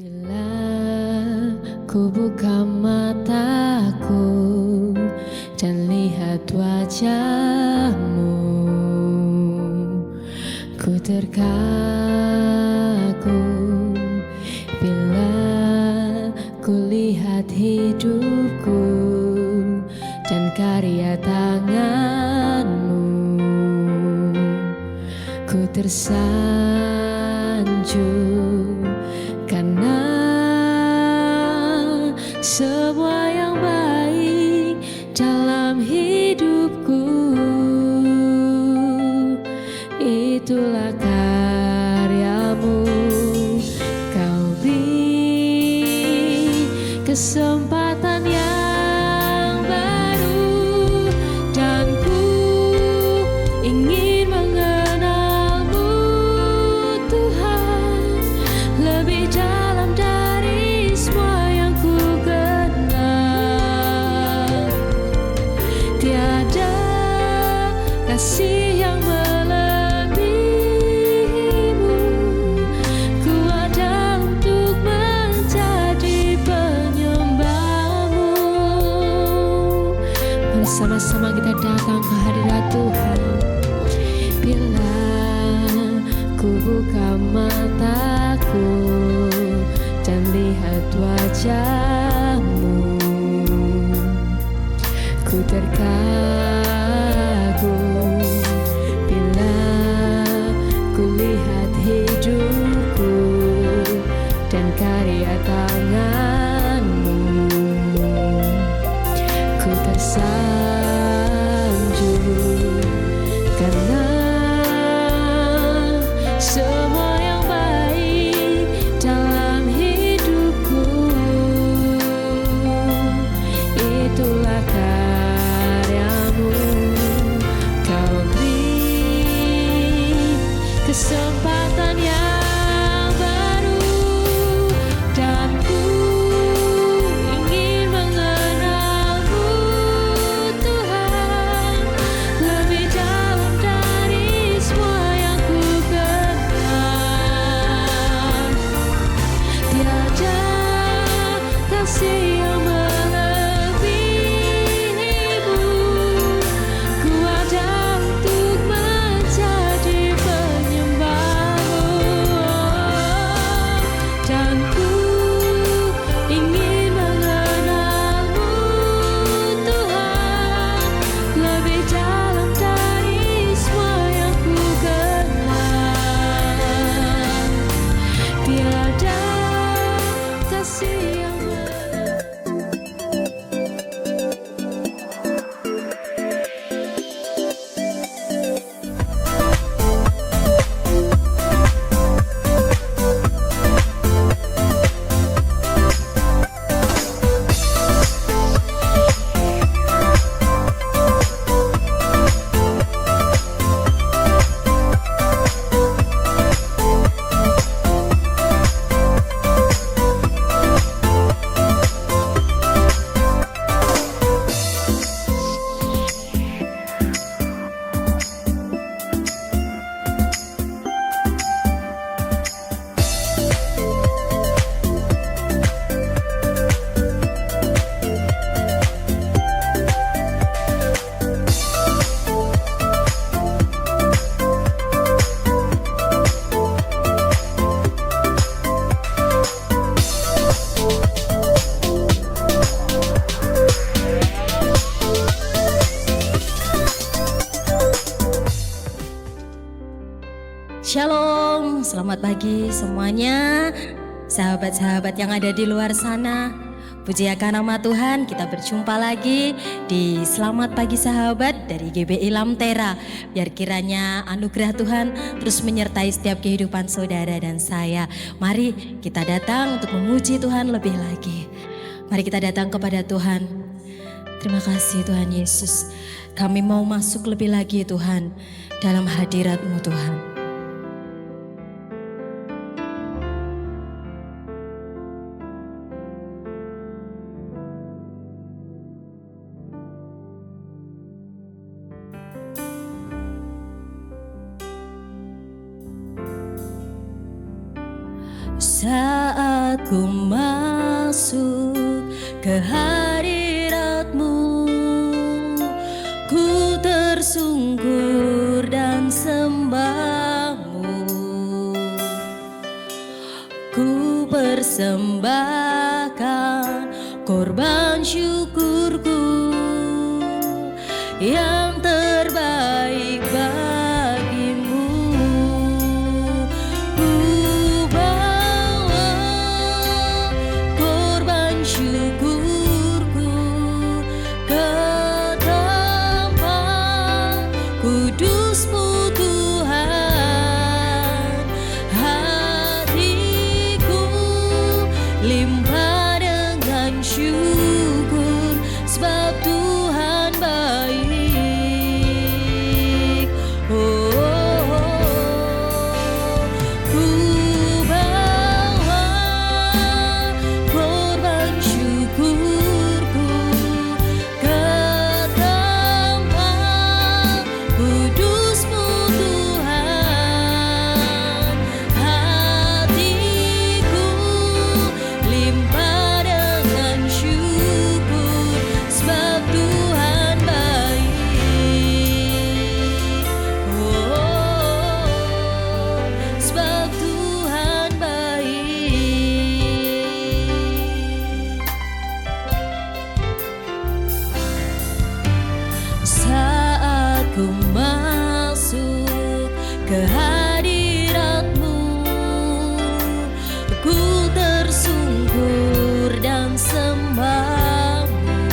Bila ku buka mataku dan lihat wajahmu, ku terkagum. Bila ku lihat hidupku dan karya tanganmu, ku tersanjung. Karena semua yang baik dalam hidupku, itulah karyamu. Kau beri kesempatan yang baru, dan ku ingin mengenalmu, Tuhan, lebih dalam dari semua yang ku kenal. Tiada kasih yang melebihimu. Ku ada untuk menjadi penyembahmu. Bersama-sama kita datang ke hadirat Tuhan. Bila ku buka mataku dan lihat wajahmu, ku terkagum. Bila ku lihat hidupku dan karya tanganmu, ku tersanjung. Karena semua yang baik dalam hidupku, itulah karyamu. Kau beri kesempatan yang baru, dan ku ingin mengenalmu, Tuhan, lebih dalam dari semua yang ku kenal. Tiada kasih yang melebihimu. Ku ada untuk menjadi penyembahmu, dan ku ingin mengenalmu, Tuhan, lebih dalam dari semua yang ku kenal. Tiada kasih yang Shalom, selamat pagi semuanya, sahabat-sahabat yang ada di luar sana. Puji akan nama Tuhan, kita berjumpa lagi di Selamat Pagi Sahabat dari GBI Lamtera. Biar kiranya anugerah Tuhan terus menyertai setiap kehidupan saudara dan saya. Mari kita datang untuk memuji Tuhan lebih lagi. Mari kita datang kepada Tuhan. Terima kasih Tuhan Yesus. Kami mau masuk lebih lagi Tuhan dalam hadirat-Mu Tuhan. Saat ku masuk ke hadirat-Mu, ku tersungkur dan sembah-Mu, ku persembahkan korban syukurku yang terbaik bagimu. Ku bawa korban syukurku ke tempat kudus-Mu Tuhan. Hatiku limpah dengan syukur sebab Tuhan baik. Ku bawa korban syukurku ke tempat kudus-Mu Tuhan. Hatiku limpah dengan syukur sebab Tuhan baik. Sebab Tuhan baik. Saat ku masuk ke hadirat-Mu, ku tersungkur dan sembah-Mu,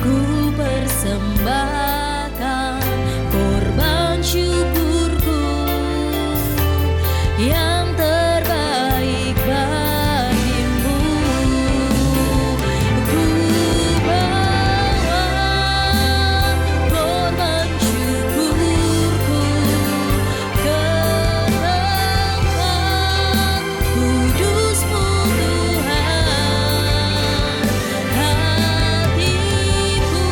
ku persembahkan korban syukurku yang terbaik bagimu. Ku bawa korban syukurku ke tempat kudus-Mu Tuhan. Hatiku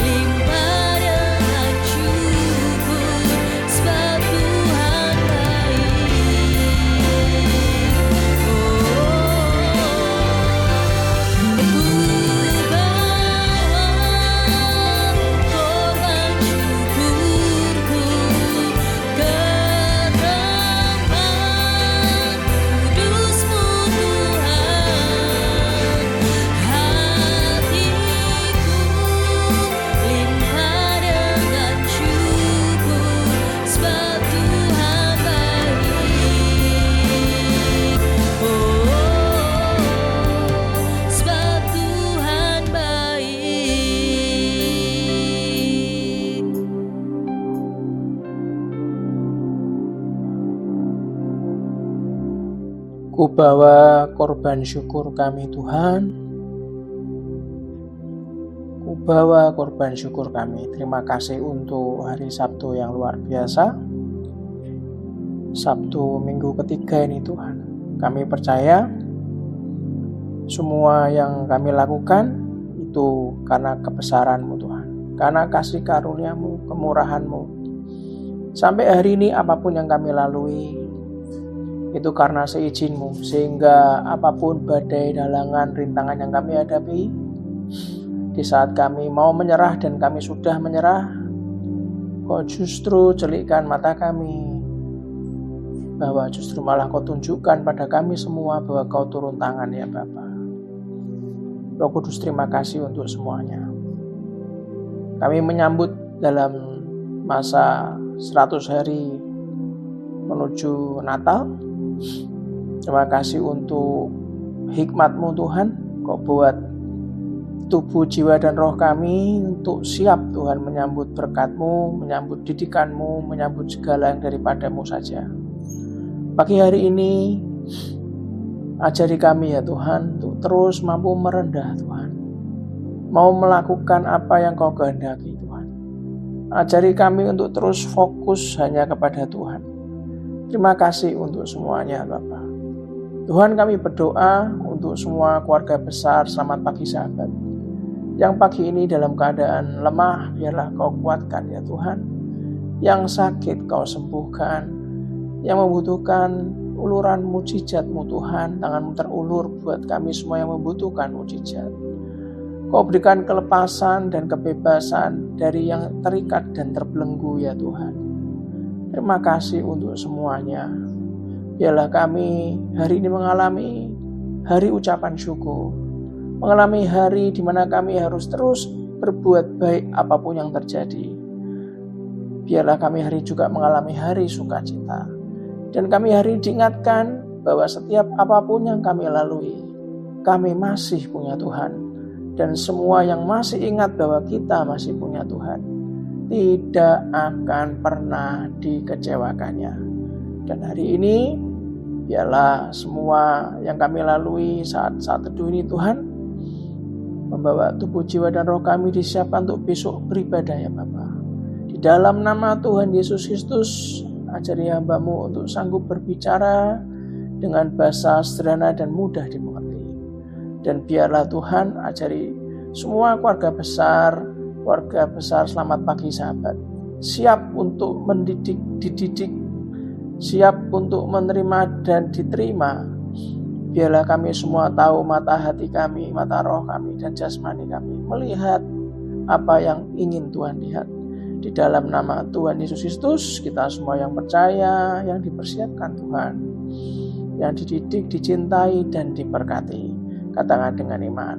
limpah dengan syukur sebab Tuhan baik. Ku bawa korban syukurku ke tempat kudus-Mu Tuhan. Hatiku limpah dengan syukur sebab Tuhan baik. Sebab Tuhan baik. Ku bawa korban syukur kami Tuhan. Ku bawa korban syukur kami. Terima kasih untuk hari Sabtu yang luar biasa. Sabtu minggu ketiga ini Tuhan. Kami percaya semua yang kami lakukan itu karena kebesaran-Mu Tuhan. Karena kasih karunia-Mu, kemurahan-Mu. Sampai hari ini apapun yang kami lalui itu karena seizin-Mu, sehingga apapun badai, dalangan, rintangan yang kami hadapi, di saat kami mau menyerah dan kami sudah menyerah, Kau justru celikkan mata kami, bahwa justru malah Kau tunjukkan pada kami semua bahwa Kau turun tangan ya Bapa. Roh Kudus, terima kasih untuk semuanya. Kami menyambut dalam masa 100 hari menuju Natal. Terima kasih untuk hikmat-Mu Tuhan. Kau buat tubuh, jiwa, dan roh kami untuk siap Tuhan menyambut berkat-Mu, menyambut didikan-Mu, menyambut segala yang daripada-Mu saja. Pagi hari ini ajari kami ya Tuhan untuk terus mampu merendah Tuhan, mau melakukan apa yang Kau kehendaki Tuhan. Ajari kami untuk terus fokus hanya kepada Tuhan. Terima kasih untuk semuanya Bapa. Tuhan, kami berdoa untuk semua keluarga besar Selamat Pagi Sahabat yang pagi ini dalam keadaan lemah, biarlah Kau kuatkan ya Tuhan. Yang sakit Kau sembuhkan, yang membutuhkan uluran mujizat-Mu Tuhan, tangan-Mu terulur buat kami semua yang membutuhkan mujizat. Kau berikan kelepasan dan kebebasan dari yang terikat dan terbelenggu ya Tuhan. Terima kasih untuk semuanya. Biarlah kami hari ini mengalami hari ucapan syukur. Mengalami hari di mana kami harus terus berbuat baik apapun yang terjadi. Biarlah kami hari juga mengalami hari sukacita. Dan kami hari diingatkan bahwa setiap apapun yang kami lalui, kami masih punya Tuhan. Dan semua yang masih ingat bahwa kita masih punya Tuhan, tidak akan pernah dikecewakannya. Dan hari ini, biarlah semua yang kami lalui saat teduh ini Tuhan, membawa tubuh, jiwa, dan roh kami disiapkan untuk besok beribadah ya Bapa. Di dalam nama Tuhan Yesus Kristus, ajari hamba-Mu untuk sanggup berbicara dengan bahasa sederhana dan mudah dimengerti. Dan biarlah Tuhan ajari semua keluarga besar Selamat Pagi Sahabat, siap untuk dididik, siap untuk menerima dan diterima. Biarlah kami semua tahu mata hati kami, mata roh kami, dan jasmani kami melihat apa yang ingin Tuhan lihat. Di dalam nama Tuhan Yesus Kristus, kita semua yang percaya, yang dipersiapkan Tuhan, yang dididik, dicintai, dan diberkati. Katakan dengan iman.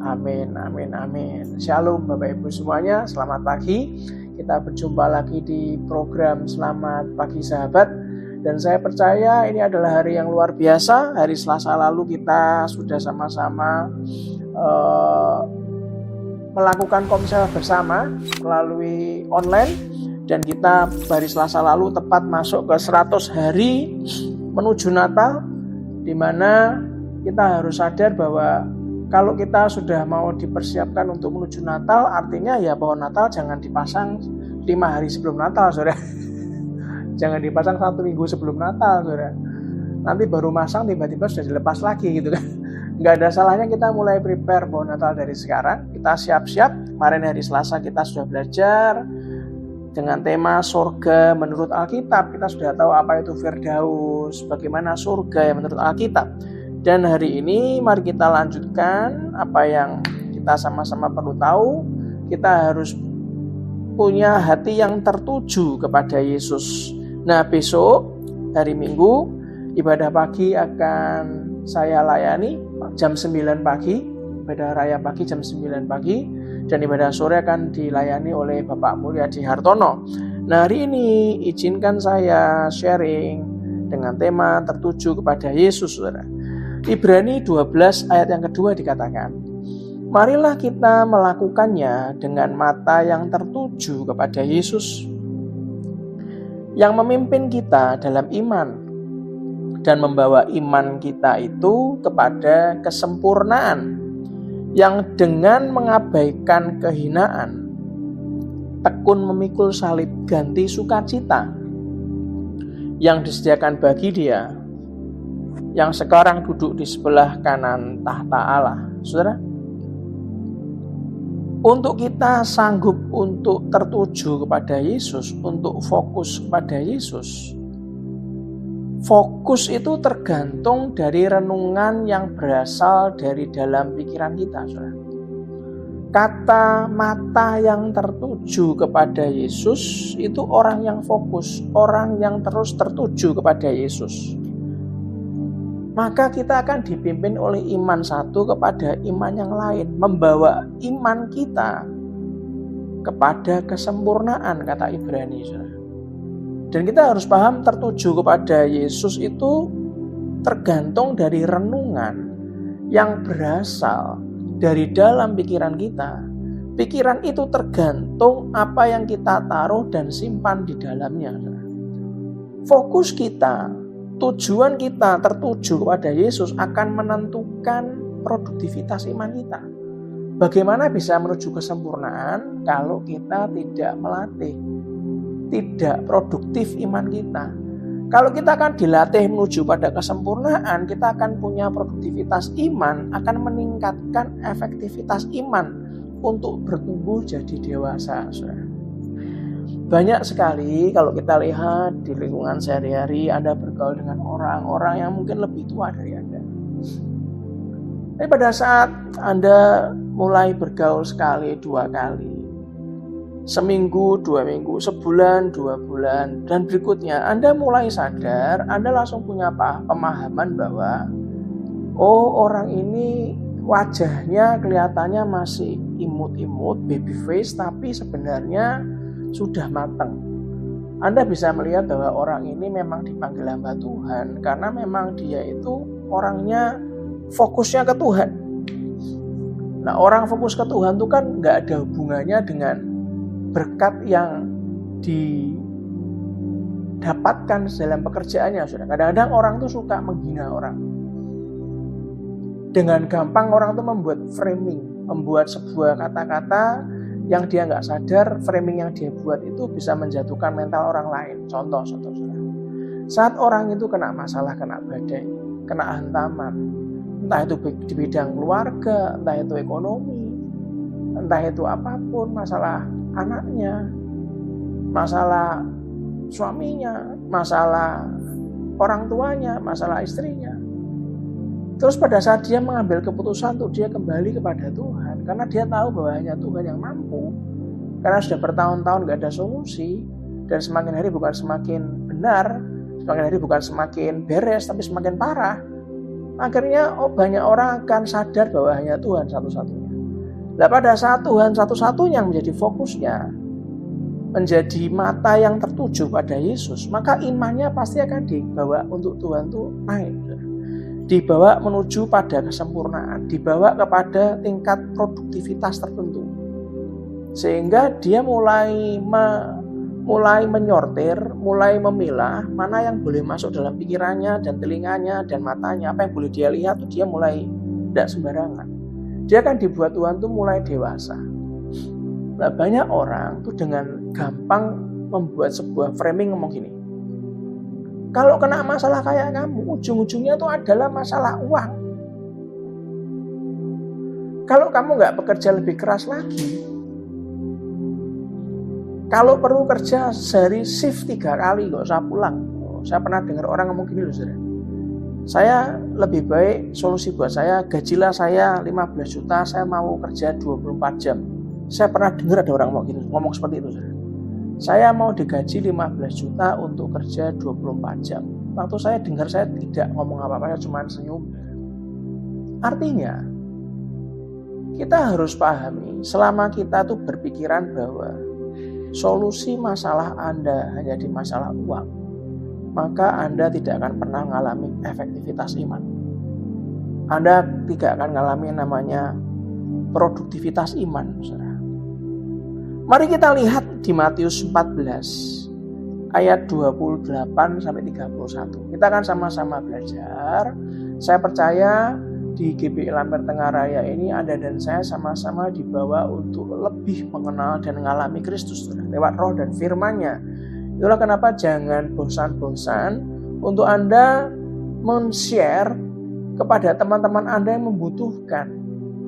Amin, amin, amin. Shalom Bapak Ibu semuanya, selamat pagi. Kita berjumpa lagi di program Selamat Pagi Sahabat. Dan saya percaya ini adalah hari yang luar biasa. Hari Selasa lalu kita sudah sama-sama melakukan komsel bersama melalui online. Dan kita hari Selasa lalu tepat masuk ke 100 hari menuju Natal, di mana kita harus sadar bahwa kalau kita sudah mau dipersiapkan untuk menuju Natal, artinya ya pohon Natal jangan dipasang 5 hari sebelum Natal, saudara. Jangan dipasang 1 minggu sebelum Natal, saudara. Nanti baru masang tiba-tiba sudah dilepas lagi gitu kan. Nggak ada salahnya kita mulai prepare pohon Natal dari sekarang. Kita siap-siap. Kemarin hari Selasa kita sudah belajar dengan tema surga menurut Alkitab. Kita sudah tahu apa itu Firdaus, bagaimana surga yang menurut Alkitab. Dan hari ini mari kita lanjutkan apa yang kita sama-sama perlu tahu. Kita harus punya hati yang tertuju kepada Yesus. Nah, besok hari Minggu ibadah pagi akan saya layani jam 9 pagi, ibadah raya pagi jam 9 pagi, dan ibadah sore akan dilayani oleh Bapak Mulyadi Hartono. Nah, hari ini izinkan saya sharing dengan tema tertuju kepada Yesus, saudara. Ibrani 12 ayat yang kedua dikatakan, marilah kita melakukannya dengan mata yang tertuju kepada Yesus, yang memimpin kita dalam iman dan membawa iman kita itu kepada kesempurnaan, yang dengan mengabaikan kehinaan tekun memikul salib ganti sukacita yang disediakan bagi Dia yang sekarang duduk di sebelah kanan tahta Allah. Saudara, untuk kita sanggup untuk tertuju kepada Yesus, untuk fokus kepada Yesus, fokus itu tergantung dari renungan yang berasal dari dalam pikiran kita, saudara. Kata mata yang tertuju kepada Yesus itu orang yang fokus, orang yang terus tertuju kepada Yesus. Maka kita akan dipimpin oleh iman satu kepada iman yang lain, membawa iman kita kepada kesempurnaan, kata Ibrani. Dan kita harus paham tertuju kepada Yesus itu tergantung dari renungan yang berasal dari dalam pikiran kita. Pikiran itu tergantung apa yang kita taruh dan simpan di dalamnya. Fokus kita, tujuan kita tertuju kepada Yesus akan menentukan produktivitas iman kita. Bagaimana bisa menuju kesempurnaan kalau kita tidak melatih, tidak produktif iman kita. Kalau kita akan dilatih menuju pada kesempurnaan, kita akan punya produktivitas iman, akan meningkatkan efektivitas iman untuk bertumbuh jadi dewasa. Banyak sekali kalau kita lihat di lingkungan sehari-hari, Anda bergaul dengan orang-orang yang mungkin lebih tua dari Anda. Tapi pada saat Anda mulai bergaul sekali, 2 kali, seminggu, 2 minggu, sebulan, 2 bulan, dan berikutnya Anda mulai sadar, Anda langsung punya pemahaman bahwa orang ini wajahnya kelihatannya masih imut-imut, baby face, tapi sebenarnya sudah matang. Anda bisa melihat bahwa orang ini memang dipanggil hamba Tuhan karena memang dia itu orangnya fokusnya ke Tuhan. Nah, orang fokus ke Tuhan itu kan nggak ada hubungannya dengan berkat yang didapatkan dalam pekerjaannya. Kadang-kadang orang itu suka menghina orang. Dengan gampang orang itu membuat framing, membuat sebuah kata-kata yang dia nggak sadar, framing yang dia buat itu bisa menjatuhkan mental orang lain. Contoh, saat orang itu kena masalah, kena badai, kena hantaman, entah itu di bidang keluarga, entah itu ekonomi, entah itu apapun, masalah anaknya, masalah suaminya, masalah orang tuanya, masalah istrinya. Terus pada saat dia mengambil keputusan untuk dia kembali kepada Tuhan, karena dia tahu bahwa hanya Tuhan yang mampu, karena sudah bertahun-tahun gak ada solusi, dan semakin hari bukan semakin benar, semakin hari bukan semakin beres, tapi semakin parah. Akhirnya banyak orang akan sadar bahwa hanya Tuhan satu-satunya. Nah, pada saat Tuhan satu-satunya yang menjadi fokusnya, menjadi mata yang tertuju pada Yesus, maka imannya pasti akan dibawa untuk Tuhan itu naik. Dibawa menuju pada kesempurnaan, dibawa kepada tingkat produktivitas tertentu. Sehingga dia mulai menyortir, mulai memilah mana yang boleh masuk dalam pikirannya dan telinganya dan matanya, apa yang boleh dia lihat, dia mulai tidak sembarangan. Dia akan dibuat Tuhan itu mulai dewasa. Nah, banyak orang tuh dengan gampang membuat sebuah framing ngomong gini, kalau kena masalah kayak kamu, ujung-ujungnya itu adalah masalah uang. Kalau kamu nggak bekerja lebih keras lagi, kalau perlu kerja sehari shift 3 kali, nggak usah pulang. Saya pernah dengar orang ngomong gini loh, saudara. Saya lebih baik, solusi buat saya, gajilah saya 15 juta, saya mau kerja 24 jam. Saya pernah dengar ada orang ngomong seperti itu, saudara. Saya mau digaji 15 juta untuk kerja 24 jam. Waktu saya dengar, saya tidak ngomong apa-apa, saya cuma senyum. Artinya, kita harus pahami, selama kita tuh berpikiran bahwa solusi masalah Anda hanya di masalah uang, maka Anda tidak akan pernah mengalami efektivitas iman. Anda tidak akan mengalami namanya produktivitas iman, saudara. Mari kita lihat di Matius 14 ayat 28 sampai 31. Kita akan sama-sama belajar. Saya percaya di GBI Lampir Tengah Raya ini Anda dan saya sama-sama dibawa untuk lebih mengenal dan mengalami Kristus lewat roh dan firman-Nya. Itulah kenapa jangan bosan-bosan untuk Anda men-share kepada teman-teman Anda yang membutuhkan.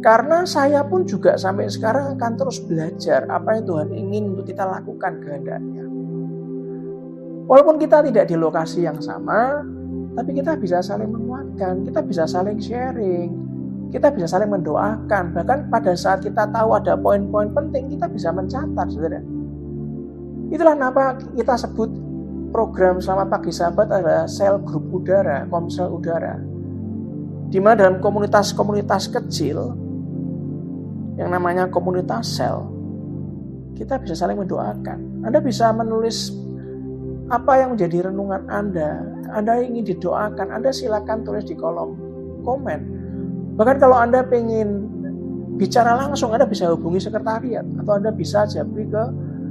Karena saya pun juga sampai sekarang akan terus belajar apa yang Tuhan ingin untuk kita lakukan kehendaknya. Walaupun kita tidak di lokasi yang sama, tapi kita bisa saling menguatkan, kita bisa saling sharing, kita bisa saling mendoakan. Bahkan pada saat kita tahu ada poin-poin penting, kita bisa mencatat, saudara. Itulah kenapa kita sebut program Selamat Pagi Sahabat adalah sel grup udara, komsel udara. Di mana dalam komunitas-komunitas kecil, yang namanya komunitas sel, kita bisa saling mendoakan. Anda bisa menulis apa yang menjadi renungan Anda. Anda ingin didoakan, Anda silakan tulis di kolom komen. Bahkan kalau Anda ingin bicara langsung, Anda bisa hubungi sekretariat, atau Anda bisa japri ke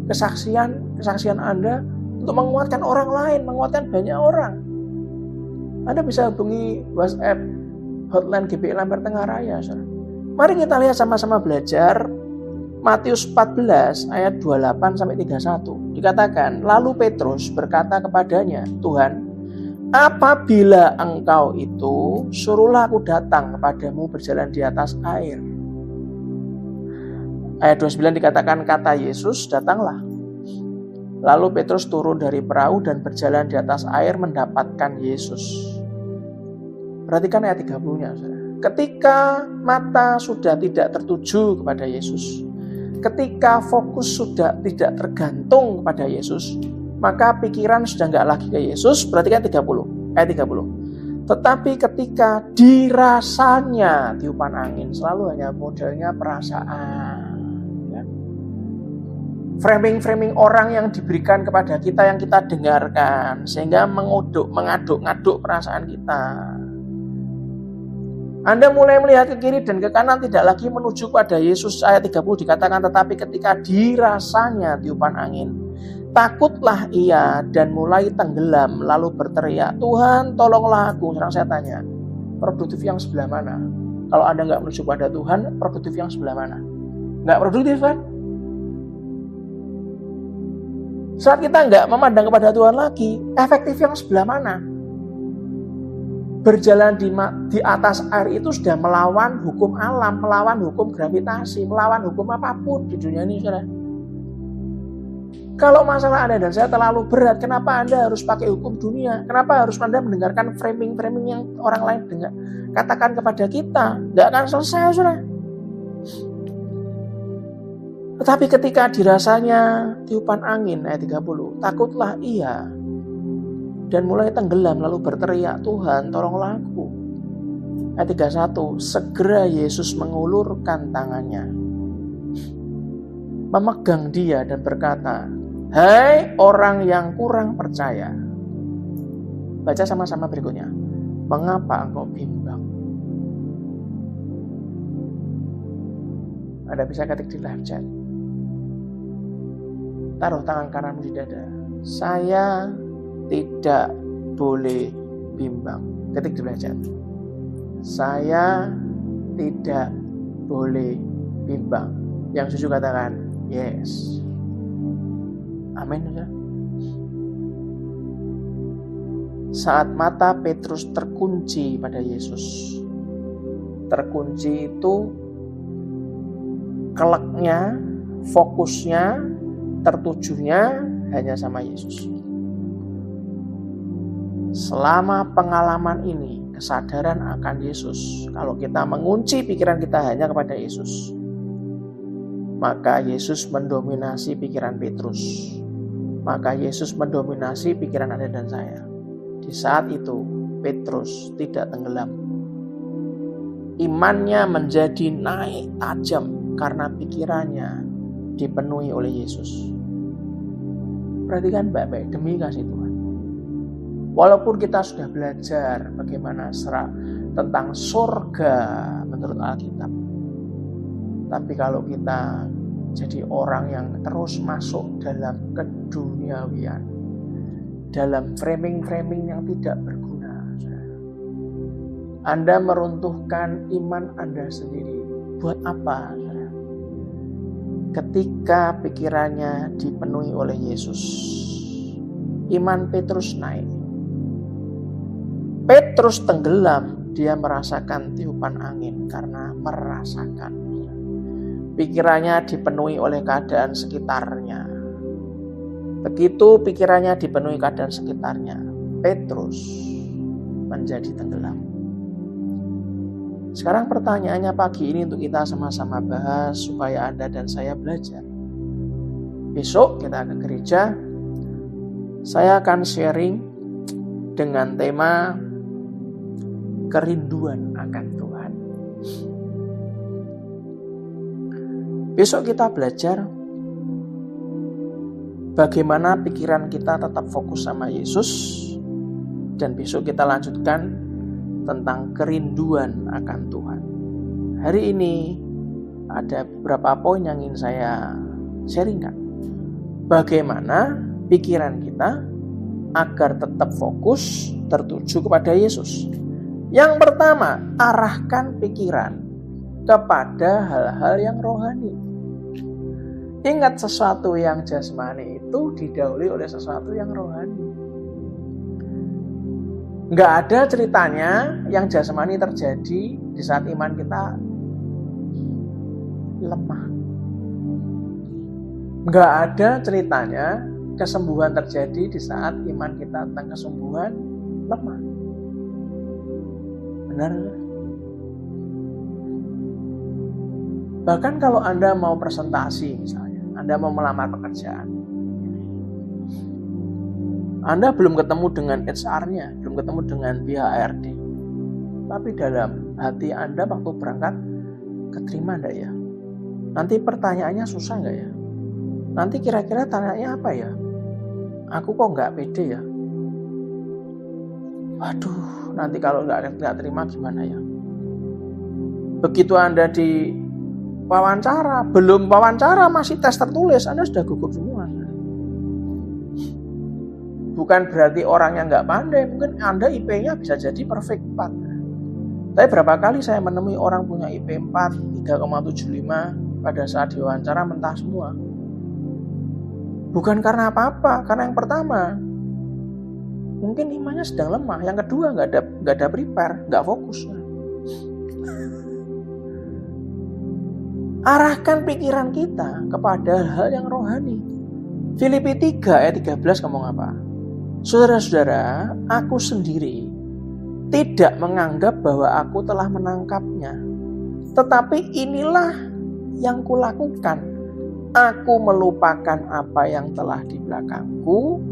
kesaksian Anda untuk menguatkan orang lain, menguatkan banyak orang. Anda bisa hubungi WhatsApp hotline GBI Lampir Tengah Raya, saudara. Mari kita lihat sama-sama belajar Matius 14 ayat 28 sampai 31. Dikatakan, lalu Petrus berkata kepadanya, Tuhan, apabila engkau itu, suruhlah aku datang kepadamu berjalan di atas air. Ayat 29 dikatakan, kata Yesus, datanglah. Lalu Petrus turun dari perahu dan berjalan di atas air mendapatkan Yesus. Perhatikan ayat 30-nya. Ketika mata sudah tidak tertuju kepada Yesus, ketika fokus sudah tidak tergantung kepada Yesus, maka pikiran sudah nggak lagi ke Yesus. Perhatikan ayat 30. Tetapi ketika dirasanya tiupan angin, selalu hanya modelnya perasaan. Ya. Framing orang yang diberikan kepada kita, yang kita dengarkan, sehingga mengaduk-ngaduk perasaan kita. Anda mulai melihat ke kiri dan ke kanan, tidak lagi menuju pada Yesus. Ayat 30 dikatakan, tetapi ketika dirasanya tiupan angin, takutlah ia dan mulai tenggelam, lalu berteriak, Tuhan tolonglah aku. Sekarang saya tanya, produktif yang sebelah mana? Kalau Anda nggak menuju pada Tuhan, produktif yang sebelah mana? Nggak produktif kan? Saat kita nggak memandang kepada Tuhan lagi, efektif yang sebelah mana? Berjalan di atas air itu sudah melawan hukum alam, melawan hukum gravitasi, melawan hukum apapun di dunia ini, saudara. Kalau masalah Anda dan saya terlalu berat, kenapa Anda harus pakai hukum dunia? Kenapa harus Anda mendengarkan framing-framing yang orang lain dengar katakan kepada kita? Nggak akan selesai, saudara. Tetapi ketika dirasanya tiupan angin, ayat 30, takutlah ia dan mulai tenggelam, lalu berteriak, Tuhan tolonglah aku. Ayat 31, segera Yesus mengulurkan tangannya, memegang dia dan berkata, hai orang yang kurang percaya. Baca sama-sama berikutnya. Mengapa engkau bimbang? Anda bisa ketik di live chat. Taruh tangan kananmu di dada. Saya tidak boleh bimbang. Ketik di live chat. Saya tidak boleh bimbang. Yang setuju katakan yes. Amin. Saat mata Petrus terkunci pada Yesus, terkunci itu keleknya, fokusnya, tertujunya hanya sama Yesus. Selama pengalaman ini, kesadaran akan Yesus, kalau kita mengunci pikiran kita hanya kepada Yesus, maka Yesus mendominasi pikiran Petrus. Maka Yesus mendominasi pikiran Anda dan saya. Di saat itu, Petrus tidak tenggelam. Imannya menjadi naik tajam karena pikirannya dipenuhi oleh Yesus. Perhatikan baik-baik demi kasih Tuhan. Walaupun kita sudah belajar bagaimana tentang surga menurut Alkitab, tapi kalau kita jadi orang yang terus masuk dalam keduniawian, dalam framing-framing yang tidak berguna, Anda meruntuhkan iman Anda sendiri. Buat apa? Ketika pikirannya dipenuhi oleh Yesus, iman Petrus naik. Petrus tenggelam, dia merasakan tiupan angin karena merasakan. Pikirannya dipenuhi oleh keadaan sekitarnya. Begitu pikirannya dipenuhi keadaan sekitarnya, Petrus menjadi tenggelam. Sekarang pertanyaannya pagi ini untuk kita sama-sama bahas supaya Anda dan saya belajar. Besok kita ke gereja, saya akan sharing dengan tema kerinduan akan Tuhan. Besok kita belajar bagaimana pikiran kita tetap fokus sama Yesus. Dan besok kita lanjutkan tentang kerinduan akan Tuhan. Hari ini ada beberapa poin yang ingin saya sharingkan. Bagaimana pikiran kita agar tetap fokus tertuju kepada Yesus. Yang pertama, arahkan pikiran kepada hal-hal yang rohani. Ingat, sesuatu yang jasmani itu didahului oleh sesuatu yang rohani. Nggak ada ceritanya yang jasmani terjadi di saat iman kita lemah. Nggak ada ceritanya kesembuhan terjadi di saat iman kita tentang kesembuhan lemah. Benar? Bahkan kalau Anda mau presentasi misalnya, Anda mau melamar pekerjaan, Anda belum ketemu dengan HR-nya, belum ketemu dengan pihak HRD, tapi dalam hati Anda waktu berangkat, keterima enggak ya? Nanti pertanyaannya susah enggak ya? Nanti kira-kira tanyanya apa ya? Aku kok nggak pede ya? Waduh, nanti kalau nggak terima gimana ya? Begitu Anda di wawancara, belum wawancara masih tes tertulis, Anda sudah gugup semua. Bukan berarti orang yang nggak pandai, mungkin Anda IP-nya bisa jadi perfect 4. Tapi berapa kali saya menemui orang punya IP 4, 3,75 pada saat diwawancara mentah semua. Bukan karena apa-apa, karena yang pertama mungkin imannya sedang lemah, yang kedua nggak ada prepare, nggak fokus. Arahkan pikiran kita kepada hal yang rohani. Filipi 3 ayat 13 ngomong apa? Saudara-saudara, aku sendiri tidak menganggap bahwa aku telah menangkapnya, tetapi inilah yang kulakukan. Aku melupakan apa yang telah di belakangku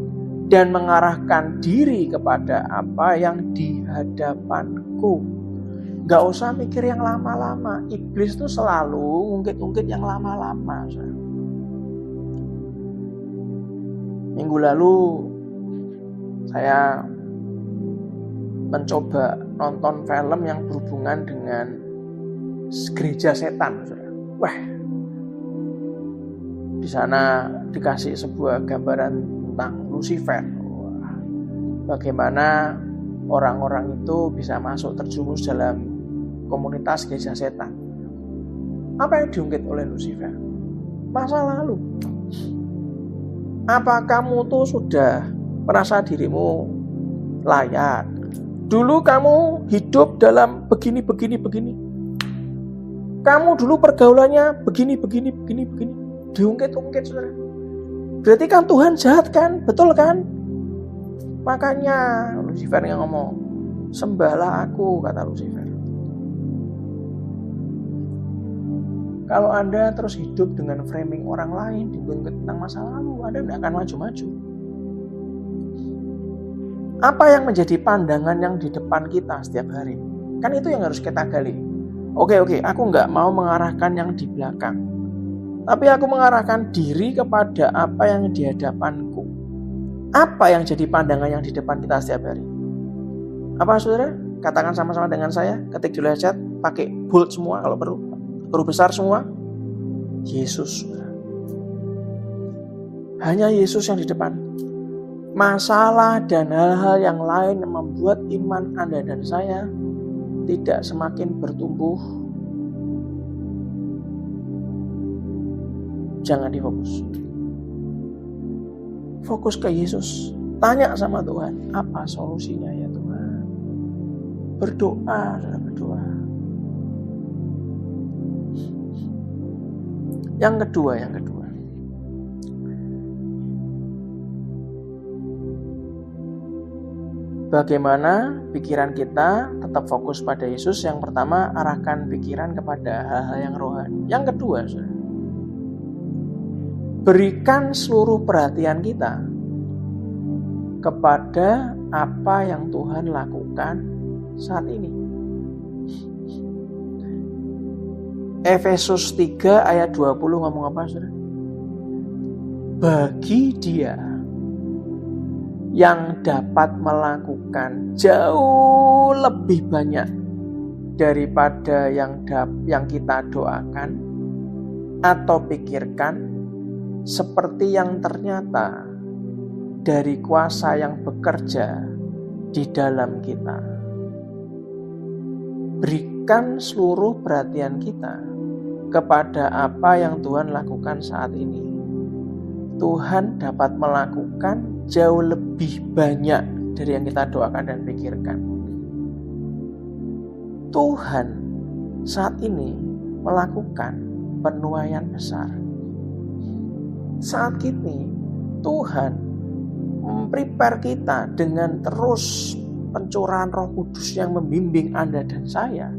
dan mengarahkan diri kepada apa yang di hadapanku. Gak usah mikir yang lama-lama. Iblis itu selalu ngungkit-ngungkit yang lama-lama. Minggu lalu saya mencoba nonton film yang berhubungan dengan gereja setan. Wah, di sana dikasih sebuah gambaran tentang Lucifer. Bagaimana orang-orang itu bisa masuk terjerumus dalam komunitas gereja setan. Apa yang diungkit oleh Lucifer? Masa lalu. Apa kamu tuh sudah merasa dirimu layak? Dulu kamu hidup dalam begini. Kamu dulu pergaulannya begini. Diungkit-ungkit, saudara. Berarti kan Tuhan jahat kan? Betul kan? Makanya Lucifer yang ngomong, sembahlah aku, kata Lucifer. Kalau Anda terus hidup dengan framing orang lain, diungkit tentang masa lalu, Anda tidak akan maju-maju. Apa yang menjadi pandangan yang di depan kita setiap hari? Kan itu yang harus kita gali. Oke, aku nggak mau mengarahkan yang di belakang. Tapi aku mengarahkan diri kepada apa yang di hadapanku. Apa yang jadi pandangan yang di depan kita setiap hari? Apa, saudara? Katakan sama-sama dengan saya. Ketik di layar chat, pakai bold semua kalau perlu. Huruf besar semua. Yesus. Hanya Yesus yang di depan. Masalah dan hal-hal yang lain yang membuat iman Anda dan saya tidak semakin bertumbuh, jangan difokus. Fokus ke Yesus. Tanya sama Tuhan, apa solusinya ya Tuhan? Berdoa. Yang kedua. Bagaimana pikiran kita tetap fokus pada Yesus? Yang pertama, arahkan pikiran kepada hal-hal yang rohani. Yang kedua, berikan seluruh perhatian kita kepada apa yang Tuhan lakukan saat ini. Efesus 3 ayat 20 ngomong apa, saudara? Bagi Dia yang dapat melakukan jauh lebih banyak daripada yang kita doakan atau pikirkan, seperti yang ternyata dari kuasa yang bekerja di dalam kita. Berikan seluruh perhatian kita kepada apa yang Tuhan lakukan saat ini. Tuhan dapat melakukan jauh lebih banyak dari yang kita doakan dan pikirkan. Tuhan saat ini melakukan penuaian besar. Saat ini Tuhan prepare kita dengan terus pencurahan Roh Kudus yang membimbing Anda dan saya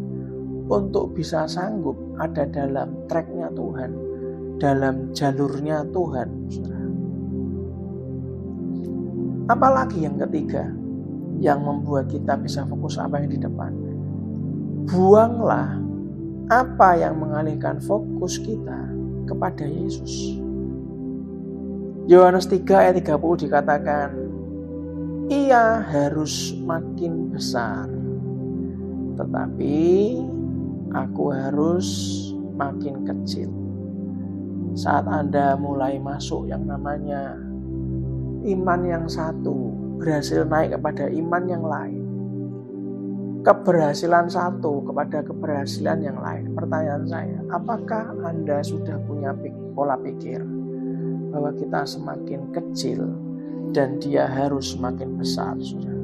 untuk bisa sanggup ada dalam tracknya Tuhan, dalam jalurnya Tuhan. Apalagi yang ketiga yang membuat kita bisa fokus apa yang di depan. Buanglah apa yang mengalihkan fokus kita kepada Yesus. Yohanes 3 ayat 30 dikatakan, ia harus makin besar, tetapi aku harus makin kecil. Saat Anda mulai masuk yang namanya iman yang satu, berhasil naik kepada iman yang lain, keberhasilan satu kepada keberhasilan yang lain. Pertanyaan saya, apakah Anda sudah punya pola pikir bahwa kita semakin kecil dan dia harus semakin besar, saudara?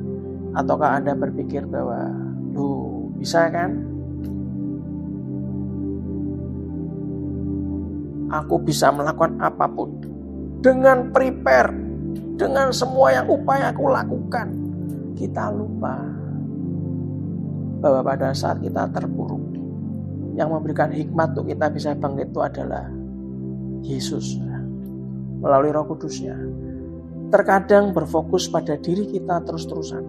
Ataukah Anda berpikir bahwa, bisa kan? Aku bisa melakukan apapun dengan prepare, dengan semua yang upaya aku lakukan. Kita lupa bahwa pada saat kita terpuruk, yang memberikan hikmat untuk kita bisa bangkit itu adalah Yesus melalui Roh Kudusnya. Terkadang berfokus pada diri kita terus-terusan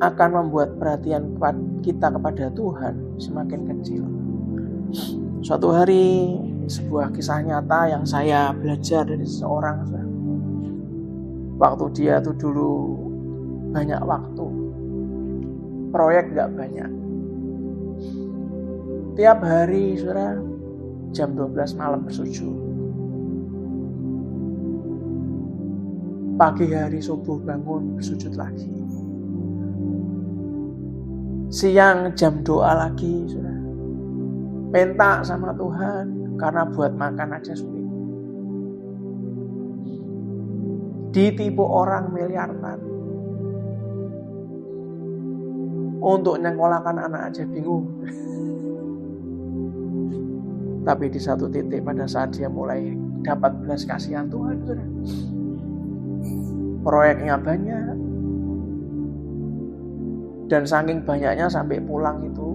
akan membuat perhatian kita kepada Tuhan semakin kecil. Suatu hari, sebuah kisah nyata yang saya belajar dari seseorang, waktu dia tuh dulu banyak waktu, proyek gak banyak. Tiap hari, saudara, jam 12 malam bersujud. Pagi hari subuh bangun bersujud lagi. Siang jam doa lagi, saudara. Minta sama Tuhan karena buat makan aja sulit. Ditipu orang miliaran. Untuk nyekolahkan anak aja bingung. Tapi di satu titik pada saat dia mulai dapat belas kasihan Tuhan, saudara, proyeknya banyak, dan saking banyaknya sampai pulang itu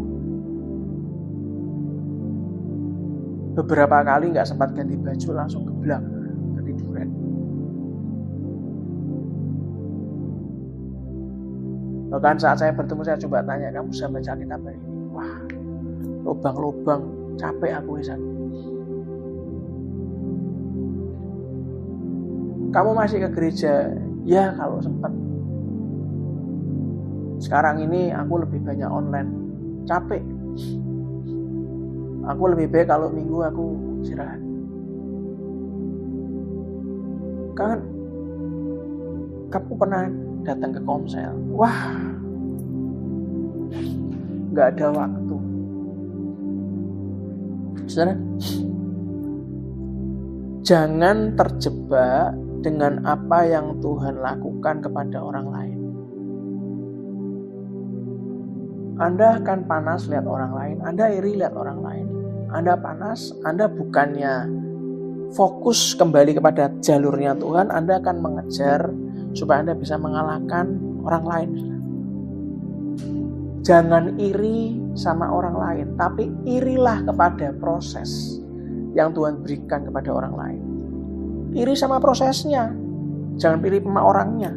beberapa kali gak sempat ganti baju, langsung geblak ketiduran. Bahkan saat saya bertemu, saya coba tanya, kamu bisa baca kitab ini? Wah, lubang-lubang, capek aku Isan. Kamu masih ke gereja? Ya, kalau sempat. Sekarang ini aku lebih banyak online. Capek. Aku lebih baik kalau minggu aku istirahat. Kan kamu pernah datang ke Komsel? Wah, gak ada waktu. Saudara, jangan terjebak dengan apa yang Tuhan lakukan kepada orang lain. Anda akan panas lihat orang lain, Anda iri lihat orang lain. Anda panas, Anda bukannya fokus kembali kepada jalurnya Tuhan, Anda akan mengejar supaya Anda bisa mengalahkan orang lain. Jangan iri sama orang lain, tapi irilah kepada proses yang Tuhan berikan kepada orang lain. Iri sama prosesnya, jangan pilih sama orangnya.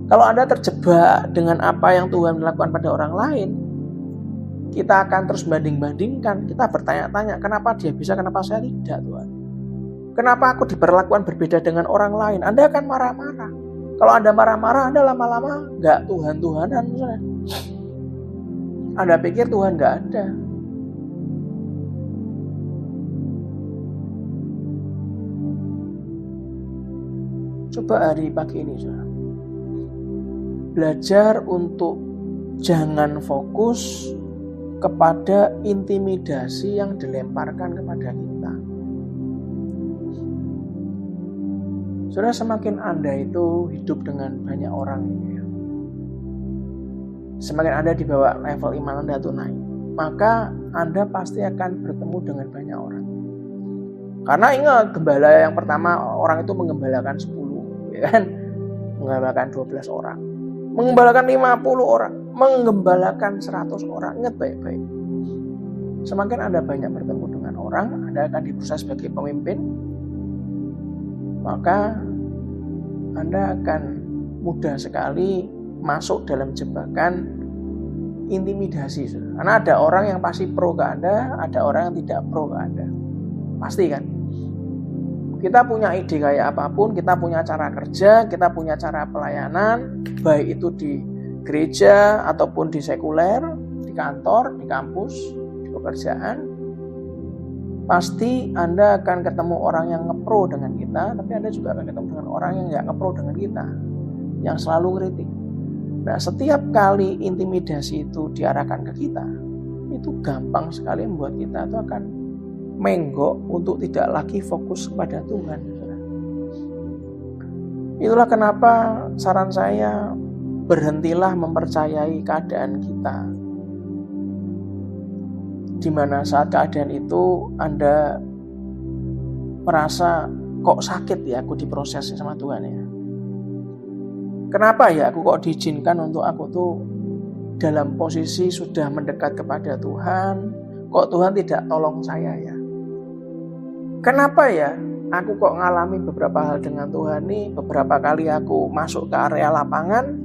Kalau Anda terjebak dengan apa yang Tuhan lakukan pada orang lain, kita akan terus banding-bandingkan. Kita bertanya-tanya, kenapa dia bisa, kenapa saya tidak, Tuhan? Kenapa aku diperlakukan berbeda dengan orang lain? Anda akan marah-marah. Kalau Anda marah-marah, Anda lama-lama gak Tuhan-Tuhanan. Anda pikir Tuhan gak ada. Coba hari pagi ini, saudara, belajar untuk jangan fokus kepada intimidasi yang dilemparkan kepada kita. Saudara, semakin Anda itu hidup dengan banyak orang ini, semakin Anda dibawa level iman Anda itu naik, maka Anda pasti akan bertemu dengan banyak orang. Karena ingat, gembala yang pertama orang itu menggembalakan 10. ya kan? Menggembalakan 12 orang, menggembalakan 50 orang, menggembalakan 100 orang. Ingat baik-baik. Semakin Anda banyak bertemu dengan orang, Anda akan diproses sebagai pemimpin, maka Anda akan mudah sekali masuk dalam jebakan intimidasi. Karena ada orang yang pasti pro ke Anda, ada orang yang tidak pro ke Anda. Pasti kan? Kita punya ide kayak apapun, kita punya cara kerja, kita punya cara pelayanan, baik itu di gereja ataupun di sekuler, di kantor, di kampus, di pekerjaan. Pasti Anda akan ketemu orang yang ngepro dengan kita, tapi Anda juga akan ketemu dengan orang yang nggak ngepro dengan kita, yang selalu kritik. Nah, setiap kali intimidasi itu diarahkan ke kita, itu gampang sekali membuat kita itu akan menggok untuk tidak lagi fokus kepada Tuhan. Itulah kenapa saran saya, berhentilah mempercayai keadaan kita. Di mana saat keadaan itu Anda merasa kok sakit ya aku diproses sama Tuhan ya. Kenapa ya aku kok diizinkan untuk aku tuh dalam posisi sudah mendekat kepada Tuhan, kok Tuhan tidak tolong saya ya. Kenapa ya aku kok ngalami beberapa hal dengan Tuhan nih, beberapa kali aku masuk ke area lapangan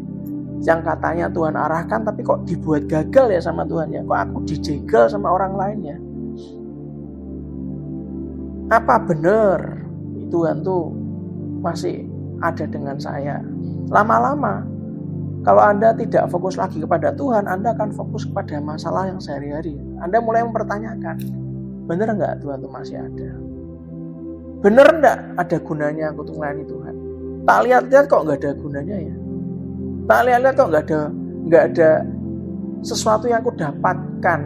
yang katanya Tuhan arahkan, tapi kok dibuat gagal ya sama Tuhan ya, kok aku dijegal sama orang lain ya. Apa benar Tuhan tuh masih ada dengan saya? Lama-lama kalau Anda tidak fokus lagi kepada Tuhan, Anda akan fokus kepada masalah yang sehari-hari. Anda mulai mempertanyakan, benar nggak Tuhan itu masih ada? Benar nggak ada gunanya aku tuh melayani Tuhan? Tak lihat-lihat kok nggak ada gunanya ya. Tak lihat-lihat kok nggak ada sesuatu yang aku dapatkan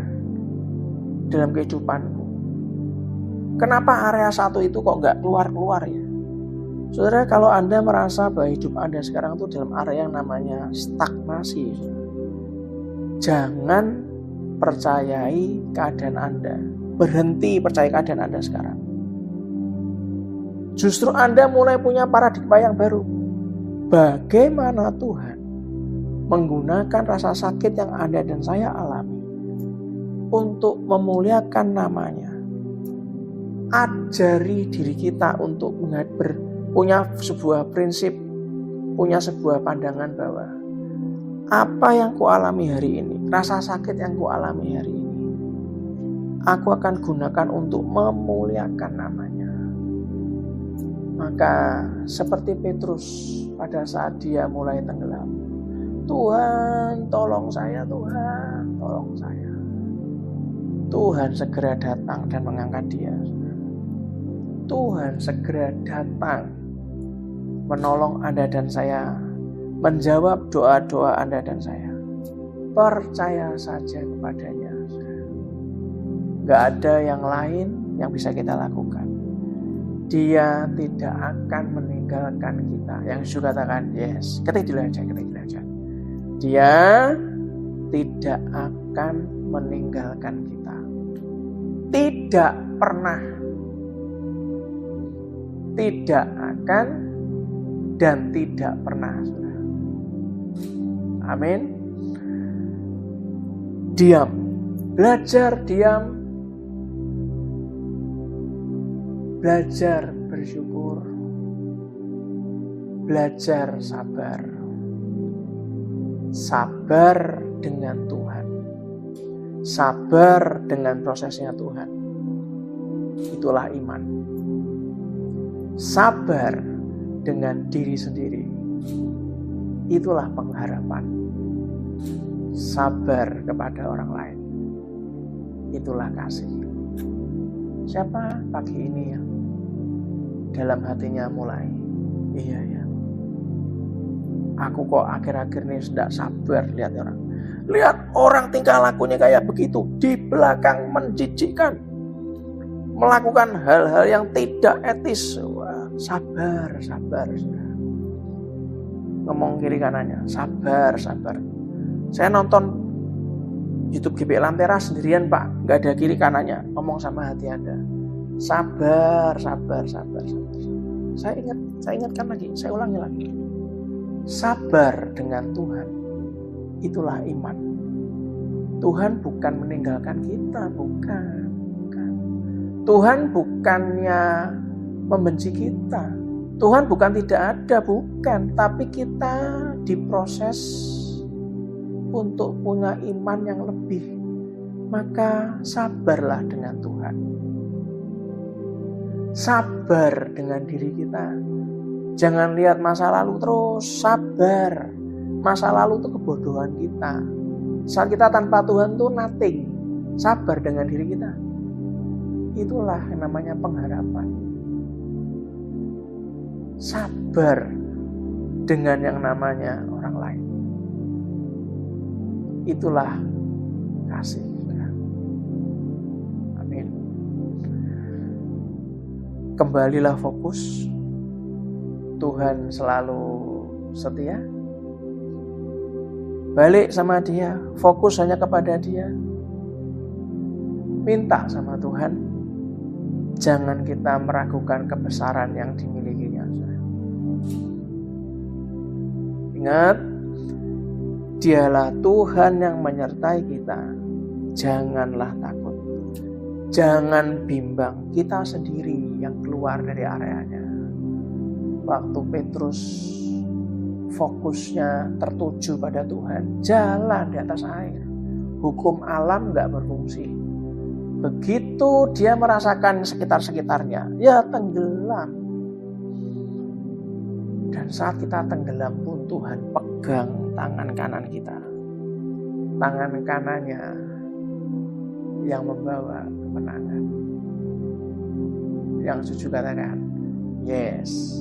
dalam kehidupanku. Kenapa area satu itu kok nggak keluar-keluar ya? Saudara, kalau Anda merasa bahwa hidup Anda sekarang itu dalam area yang namanya stagnasi, jangan percayai keadaan Anda. Berhenti percaya keadaan Anda sekarang. Justru Anda mulai punya paradigma yang baru. Bagaimana Tuhan menggunakan rasa sakit yang Anda dan saya alami untuk memuliakan namanya. Ajari diri kita untuk punya sebuah prinsip, punya sebuah pandangan bahwa apa yang kualami hari ini, rasa sakit yang kualami hari ini, aku akan gunakan untuk memuliakan namanya. Maka seperti Petrus pada saat dia mulai tenggelam, Tuhan tolong saya, Tuhan tolong saya. Tuhan segera datang dan mengangkat dia. Tuhan segera datang menolong Anda dan saya, menjawab doa-doa Anda dan saya. Percaya saja kepadanya. Gak ada yang lain yang bisa kita lakukan. Dia tidak akan meninggalkan kita. Yang Yesus katakan, yes, ketik dulu aja. Dia tidak akan meninggalkan kita. Tidak pernah. Tidak akan dan tidak pernah. Amin. Diam. Belajar diam. Belajar bersyukur. Belajar sabar. Sabar dengan Tuhan. Sabar dengan prosesnya Tuhan. Itulah iman. Sabar dengan diri sendiri. Itulah pengharapan. Sabar kepada orang lain. Itulah kasih. Siapa pagi ini yang dalam hatinya mulai, iya ya, aku kok akhir-akhir ini tidak sabar lihat orang. Lihat orang tingkah lakunya kayak begitu, di belakang menjijikkan, melakukan hal-hal yang tidak etis. Wah, sabar. Ngomong kiri kanannya, sabar. Saya nonton YouTube GBI Lantera sendirian Pak, nggak ada kiri kanannya, ngomong sama hati Anda. Sabar. Saya ingatkan lagi, saya ulangi lagi. Sabar dengan Tuhan, itulah iman. Tuhan bukan meninggalkan kita, bukan. Tuhan bukannya membenci kita. Tuhan bukan tidak ada, bukan. Tapi kita diproses untuk punya iman yang lebih. Maka sabarlah dengan Tuhan. Sabar dengan diri kita. Jangan lihat masa lalu terus, sabar. Masa lalu itu kebodohan kita. Saat kita tanpa Tuhan itu nothing. Sabar dengan diri kita. Itulah yang namanya pengharapan. Sabar dengan yang namanya orang lain. Itulah kasih. Amin. Kembalilah fokus. Tuhan selalu setia. Balik sama Dia, fokus hanya kepada Dia. Minta sama Tuhan. Jangan kita meragukan kebesaran yang dimilikinya. Ingat, Dialah Tuhan yang menyertai kita. Janganlah takut. Jangan bimbang. Kita sendiri yang keluar dari areanya. Waktu Petrus fokusnya tertuju pada Tuhan, jalan di atas air. Hukum alam gak berfungsi. Begitu dia merasakan sekitar-sekitarnya, ya tenggelam. Dan saat kita tenggelam pun Tuhan pegang tangan kanan kita. Tangan kanannya yang membawa kemenangan. Yang setuju katakan, yes.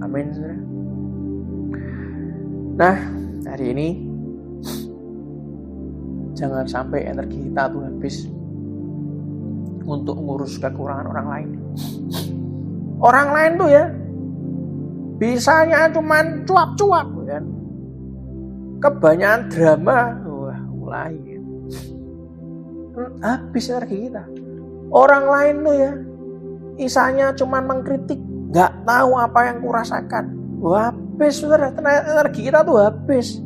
Amin. Nah, hari ini jangan sampai energi kita tuh habis untuk ngurus kekurangan orang lain. Orang lain tuh ya bisanya cuman cuap-cuap kan. Kebanyakan drama, wah mulai habis energi kita. Orang lain tuh ya isanya cuman mengkritik, nggak tahu apa yang kurasakan. Wah, habis saudara, energi kita tuh habis.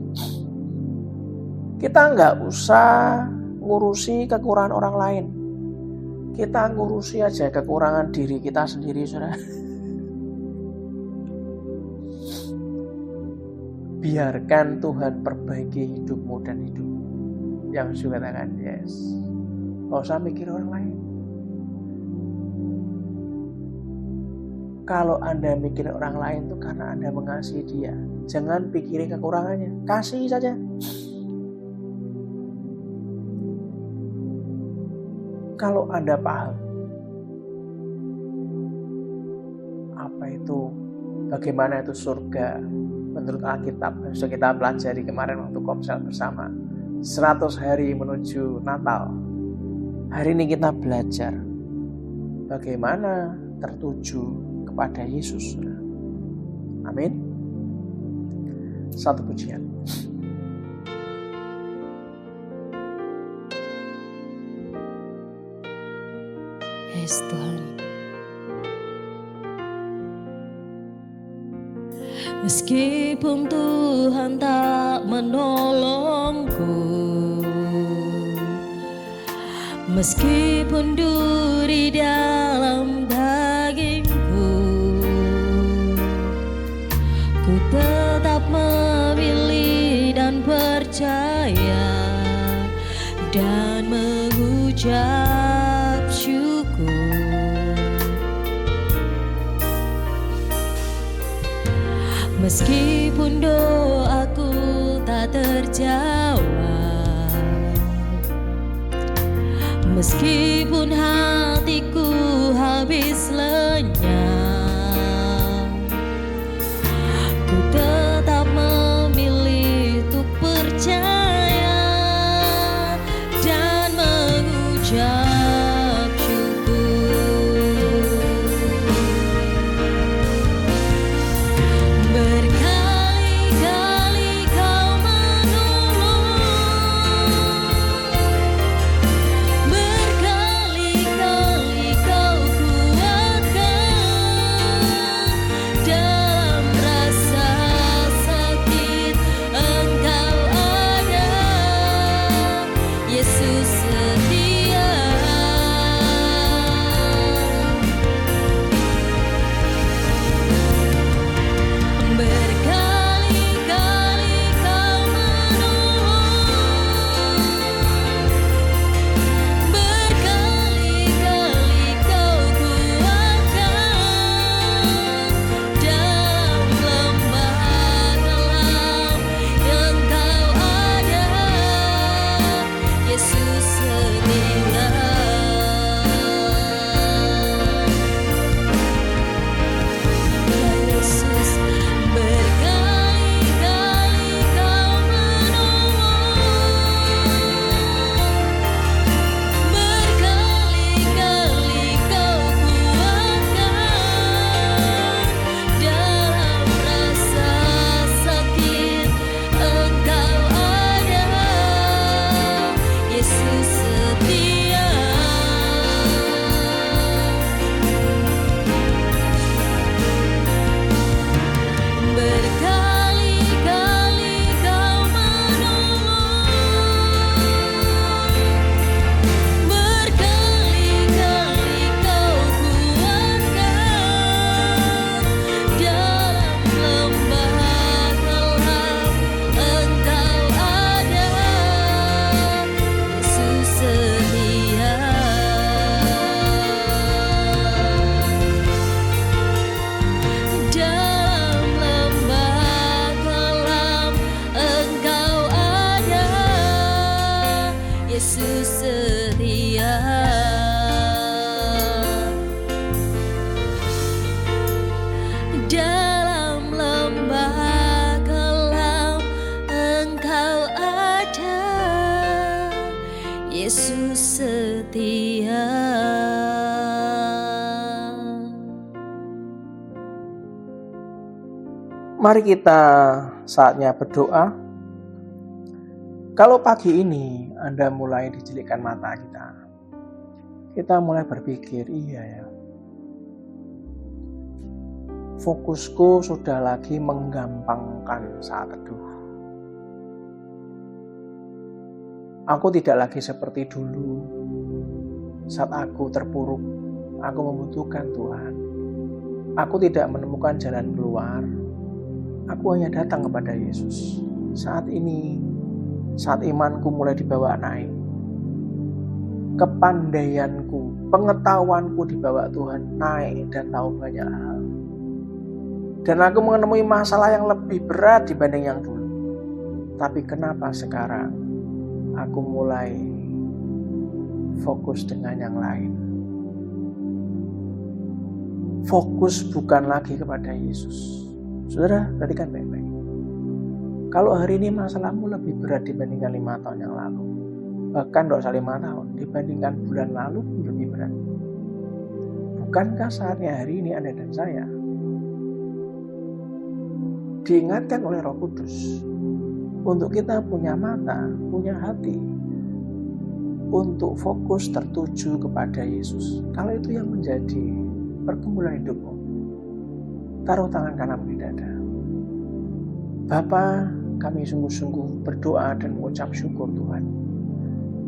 Kita nggak usah ngurusi kekurangan orang lain. Kita ngurusi aja kekurangan diri kita sendiri, saudara. Biarkan Tuhan perbaiki hidupmu dan hidupmu. Yang juga katakan yes. Nggak usah mikir orang lain. Kalau Anda mikirin orang lain itu karena Anda mengasihi dia. Jangan pikirin kekurangannya. Kasih saja. Kalau Anda paham apa itu, bagaimana itu surga menurut Alkitab, sudah kita pelajari kemarin waktu komsel bersama 100 hari menuju Natal. Hari ini kita belajar bagaimana tertuju kepada Yesus. Amin. Satu pujian. Yes Tuhan. Meskipun Tuhan tak menolongku, meskipun duri dalam dagingku, ku tetap memilih dan percaya dan mengucap syukur. Meskipun doaku tak terjawab, meskipun hatiku habis lenyap, ku tetap memilih untuk percaya dan mengucap syukur. Berkali-kali Kau menolong, berkali-kali Kau kuatkan, setia. Berkali-kali kau menolong, berkali-kali kau kuatkan dalam lembah kelam yang kau ada, Yesus setia. Yesus, berkali-kali kau menolong, berkali-kali kau kuatkan dalam rasa sakit Engkau ada, Yesus setia. Berkali-kali kau menolong, berkali-kali kau kuatkan dalam lembah kelam Engkau ada, Yesus setia. Dalam lembah kelam Engkau ada, Yesus setia. Dalam lembah kelam Engkau ada, Yesus setia. Mari kita saatnya berdoa. Kalau pagi ini Anda mulai dijelikkan mata kita mulai berpikir, iya ya, fokusku sudah lagi menggampangkan saat teduh. Aku tidak lagi seperti dulu saat aku terpuruk, aku membutuhkan Tuhan. Aku tidak menemukan jalan keluar. Aku hanya datang kepada Yesus. Saat ini, saat imanku mulai dibawa naik, kepandaianku, pengetahuanku dibawa Tuhan naik dan tahu banyak hal. Dan aku menemui masalah yang lebih berat dibanding yang dulu. Tapi kenapa sekarang aku mulai fokus dengan yang lain? Fokus bukan lagi kepada Yesus. Saudara, perhatikan baik-baik. Kalau hari ini masalahmu lebih berat dibandingkan 5 tahun yang lalu, bahkan tidak usah 5 tahun, dibandingkan bulan lalu lebih berat. Bukankah saatnya hari ini Anda dan saya diingatkan oleh Roh Kudus untuk kita punya mata, punya hati, untuk fokus tertuju kepada Yesus? Kalau itu yang menjadi pergumulan hidupmu, taruh tangan kananmu di dada. Bapa, kami sungguh-sungguh berdoa dan mengucap syukur Tuhan.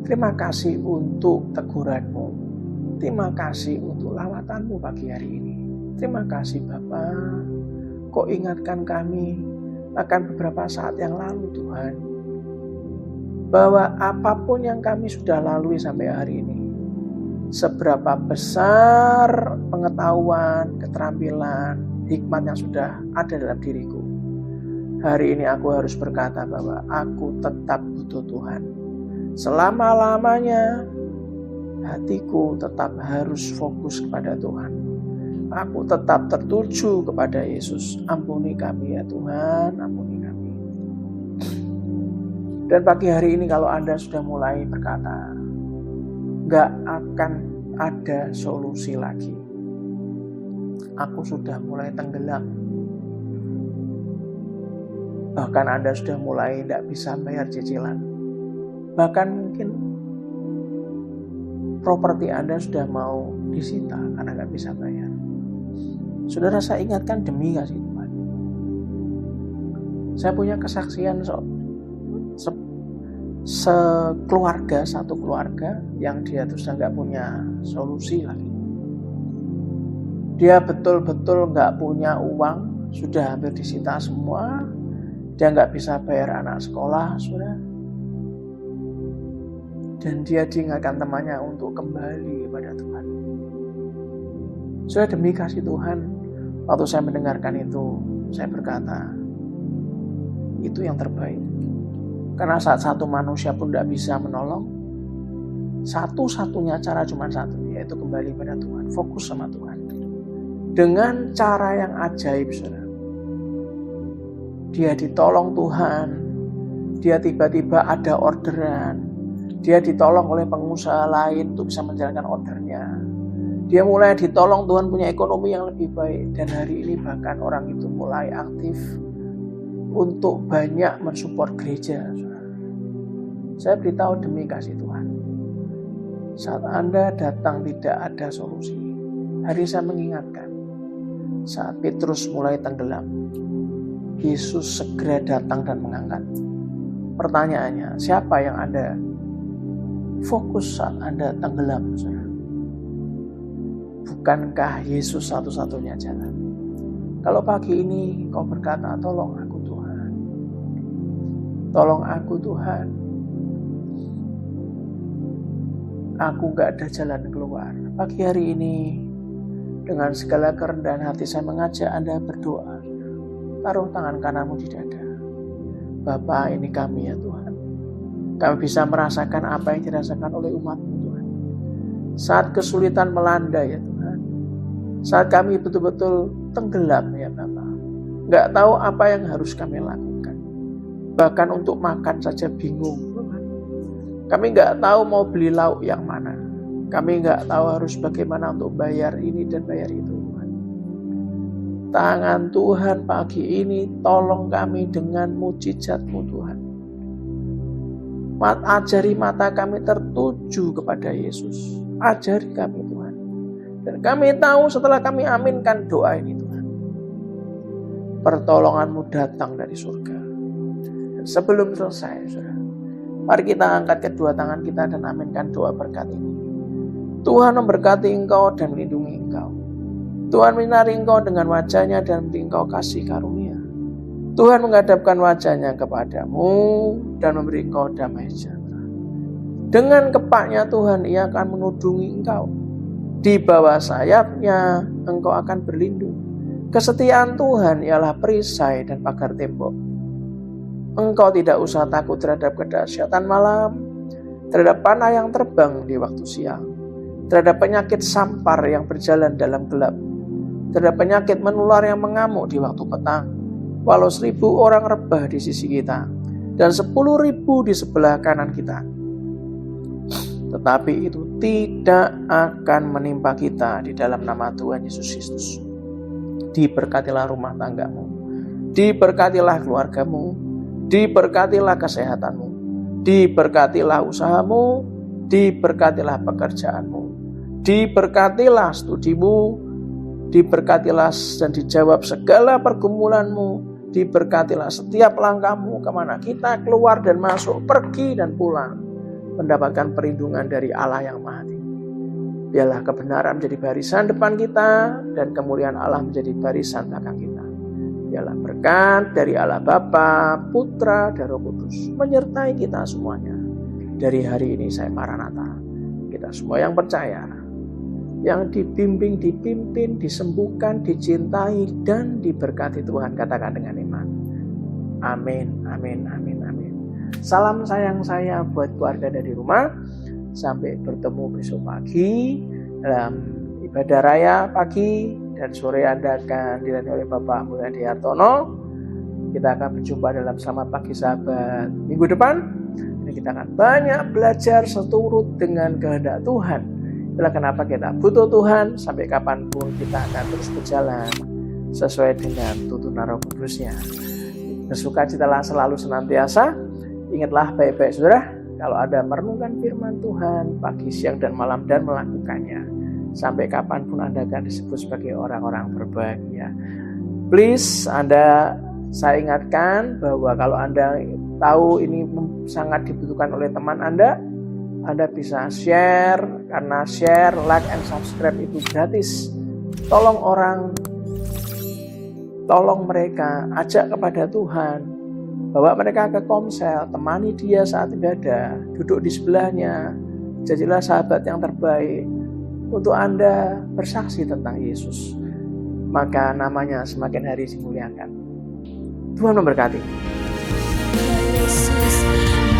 Terima kasih untuk teguranmu. Terima kasih untuk lawatanmu pagi hari ini. Terima kasih Bapa, kau ingatkan kami akan beberapa saat yang lalu Tuhan, bahwa apapun yang kami sudah lalui sampai hari ini, seberapa besar pengetahuan, keterampilan, hikmat yang sudah ada dalam diriku, hari ini aku harus berkata bahwa aku tetap butuh Tuhan. Selama-lamanya hatiku tetap harus fokus kepada Tuhan. Aku tetap tertuju kepada Yesus. Ampuni kami ya Tuhan, ampuni kami. Dan pagi hari ini kalau Anda sudah mulai berkata, gak akan ada solusi lagi, aku sudah mulai tenggelam, bahkan Anda sudah mulai tidak bisa bayar cicilan, bahkan mungkin properti Anda sudah mau disita karena gak bisa bayar. Saudara, saya ingatkan demi kasih Tuhan, saya punya kesaksian satu keluarga yang dia tuh sudah nggak punya solusi lagi. Dia betul-betul nggak punya uang, sudah hampir disita semua. Dia nggak bisa bayar anak sekolah, sudah. Dan dia diingatkan temannya untuk kembali kepada Tuhan. Sudah, demi kasih Tuhan, waktu saya mendengarkan itu, saya berkata, itu yang terbaik. Karena saat satu manusia pun tidak bisa menolong, satu-satunya cara cuma satu, yaitu kembali pada Tuhan, fokus sama Tuhan. Dengan cara yang ajaib, saudara. Dia ditolong Tuhan, dia tiba-tiba ada orderan, dia ditolong oleh pengusaha lain untuk bisa menjalankan ordernya. Dia mulai ditolong Tuhan punya ekonomi yang lebih baik. Dan hari ini bahkan orang itu mulai aktif untuk banyak mensupport gereja. Saya beritahu demi kasih Tuhan. Saat Anda datang tidak ada solusi, hari saya mengingatkan. Saat Petrus mulai tenggelam, Yesus segera datang dan mengangkat. Pertanyaannya, siapa yang Anda fokus saat Anda tenggelam? Bukankah Yesus satu-satunya jalan? Kalau pagi ini kau berkata, tolong aku Tuhan. Tolong aku Tuhan. Aku gak ada jalan keluar. Pagi hari ini, dengan segala kerendahan hati saya mengajak Anda berdoa. Taruh tangan kananmu di dada. Bapa, ini kami ya Tuhan. Kami bisa merasakan apa yang dirasakan oleh umat-Mu Tuhan. Saat kesulitan melanda ya Tuhan. Saat kami betul-betul tenggelam ya Bapa. Gak tahu apa yang harus kami lakukan. Bahkan untuk makan saja bingung Tuhan. Kami gak tahu mau beli lauk yang mana. Kami gak tahu harus bagaimana untuk bayar ini dan bayar itu Tuhan. Tangan Tuhan pagi ini tolong kami dengan mujizat-Mu Tuhan. Ajari mata kami tertuju kepada Yesus. Ajari kami Tuhan. Dan kami tahu setelah kami aminkan doa ini Tuhan, pertolongan-Mu datang dari surga. Dan sebelum selesai saudara, mari kita angkat kedua tangan kita dan aminkan doa berkat ini. Tuhan memberkati engkau dan melindungi engkau. Tuhan menyinari engkau dengan wajah-Nya dan memberi engkau kasih karunia. Tuhan menghadapkan wajah-Nya kepadamu dan memberi engkau damai sejahtera. Dengan kepaknya Tuhan, Ia akan menudungi engkau. Di bawah sayap-Nya engkau akan berlindung. Kesetiaan Tuhan ialah perisai dan pagar tembok. Engkau tidak usah takut terhadap kedahsyatan malam, terhadap panah yang terbang di waktu siang, terhadap penyakit sampar yang berjalan dalam gelap, terhadap penyakit menular yang mengamuk di waktu petang. Walau 1.000 orang rebah di sisi kita dan 10.000 di sebelah kanan kita, tetapi itu tidak akan menimpa kita di dalam nama Tuhan Yesus Kristus. Diberkatilah rumah tanggamu, diberkatilah keluargamu, diberkatilah kesehatanmu, diberkatilah usahamu, diberkatilah pekerjaanmu, diberkatilah studimu, diberkatilah dan dijawab segala pergumulanmu, diberkatilah setiap langkahmu kemana kita keluar dan masuk, pergi dan pulang, mendapatkan perlindungan dari Allah yang Maha Tinggi. Biarlah kebenaran menjadi barisan depan kita dan kemuliaan Allah menjadi barisan belakang kita. Biarlah berkat dari Allah Bapa, Putra, dan Roh Kudus menyertai kita semuanya. Dari hari ini saya Maranatha. Kita semua yang percaya, yang dibimbing, dipimpin, disembuhkan, dicintai, dan diberkati Tuhan, katakan dengan iman. Amin, amin, amin, amin. Salam sayang saya buat keluarga dari rumah. Sampai bertemu besok pagi dalam ibadah raya pagi dan sore Anda akan dilayani oleh Bapak Mulyadi Hartono. Kita akan berjumpa dalam Selamat Pagi Sahabat minggu depan. Dan kita akan banyak belajar seturut dengan kehendak Tuhan. Itulah kenapa kita butuh Tuhan. Sampai kapanpun kita akan terus berjalan sesuai dengan tuntunan Roh Kudus-Nya. Bersukacitalah selalu senantiasa. Ingatlah baik-baik saudara, kalau Anda merenungkan firman Tuhan pagi, siang, dan malam dan melakukannya, sampai kapanpun Anda akan disebut sebagai orang-orang berbahagia. Please, saya ingatkan bahwa kalau Anda tahu ini sangat dibutuhkan oleh teman Anda bisa share, karena share, like, and subscribe itu gratis. Tolong mereka, ajak kepada Tuhan, bawa mereka ke komsel, temani dia saat ibadah, duduk di sebelahnya, jadilah sahabat yang terbaik untuk Anda bersaksi tentang Yesus. Maka namanya semakin hari dimuliakan. Tuhan memberkati. Yesus,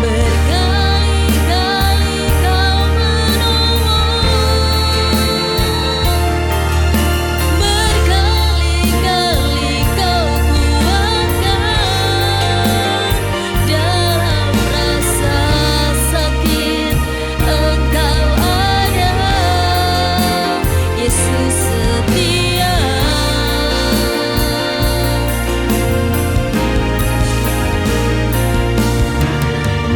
berkali-kali Kau menolong, berkali-kali Kau kuatkan, dalam rasa sakit Engkau ada, Yesus setia.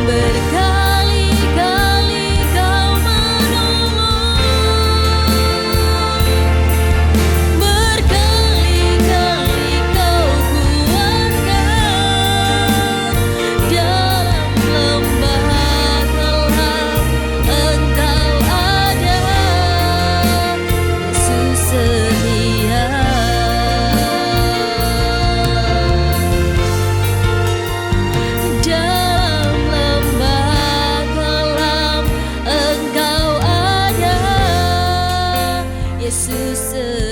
Berkali-kali Kau menolong, berkali-kali Kau kuatkan, dalam lembah gelap Engkau ada, Yesus setia. Dalam lembah gelap Engkau ada, Yesus setia.